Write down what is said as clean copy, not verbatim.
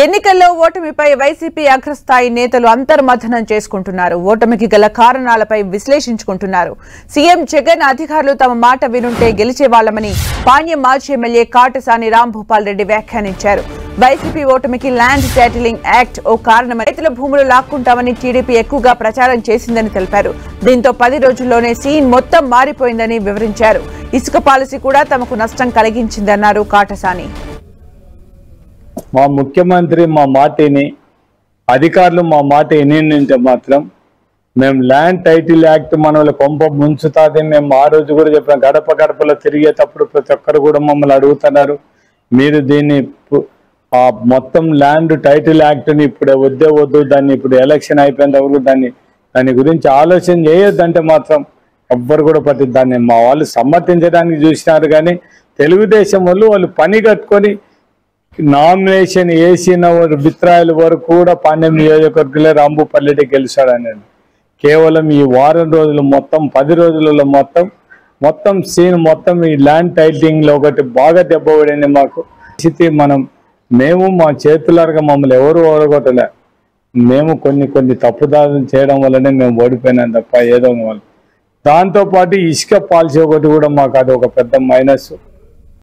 ఎన్నికల్లో ఓటమిపై వైసీపీ అగ్రస్థాయి నేతలు అంతర్మథనం చేసుకుంటున్నారు. ఓటమికి గల కారణాలపై విశ్లేషించుకుంటున్నారు. సీఎం జగన్ అధికారులు తమ మాట వినుంటే గెలిచేవాళ్లమని పాణ్యం మాజీ ఎమ్మెల్యే కాటసాని రాంభూపాల్ రెడ్డి వ్యాఖ్యానించారు. వైసీపీ ఓటమికి ల్యాండ్ టైటిలింగ్ యాక్ట్ ఓ కారణమని, రైతుల భూములు లాక్కుంటామని టీడీపీ ఎక్కువగా ప్రచారం చేసిందని తెలిపారు. దీంతో 10 రోజుల్లోనే సీన్ మొత్తం మారిపోయిందని వివరించారు. ఇసుక పాలసీ కూడా తమకు నష్టం కలిగించిందన్నారు కాటసాని. మా ముఖ్యమంత్రి మా మాటని, అధికారులు మా మాట వినింటే మాత్రం మేము ల్యాండ్ టైటిల్ యాక్ట్ మన కొంప ముంచుతాది. మేము ఆ రోజు కూడా చెప్పాం, గడప గడపలో తిరిగేటప్పుడు ప్రతి ఒక్కరు కూడా మమ్మల్ని అడుగుతున్నారు, మీరు దీన్ని మొత్తం ల్యాండ్ టైటిల్ యాక్ట్ని ఇప్పుడు వద్దు, దాన్ని ఇప్పుడు ఎలక్షన్ అయిపోయిన వరకు దాని గురించి ఆలోచన చేయొద్దంటే మాత్రం ఎవ్వరు కూడా దాన్ని మా వాళ్ళు సమ్మతించడానికి చూసినారు. కానీ తెలుగుదేశం వాళ్ళు పని కట్టుకొని నామినేషన్ వేసిన విత్రాయిల వరకు కూడా పాణ్యం నియోజకవర్గంలో రాంభూపాల్ రెడ్డి గెలిచాడనేది. కేవలం ఈ వారం రోజులు మొత్తం 10 రోజులలో మొత్తం సీన్ మొత్తం ఈ ల్యాండ్ టైటిలింగ్ లో ఒకటి బాగా దెబ్బపడింది మాకు. మేము మా చేతులారుగా మమ్మల్ని ఎవరు ఓడగొట్టలే. మేము కొన్ని తప్పుదారులు చేయడం వల్లనే మేము ఓడిపోయినాం తప్ప ఏదో వల్ల. దాంతోపాటు ఇసుక పాలసీ ఒకటి కూడా మాకు అది ఒక పెద్ద మైనస్.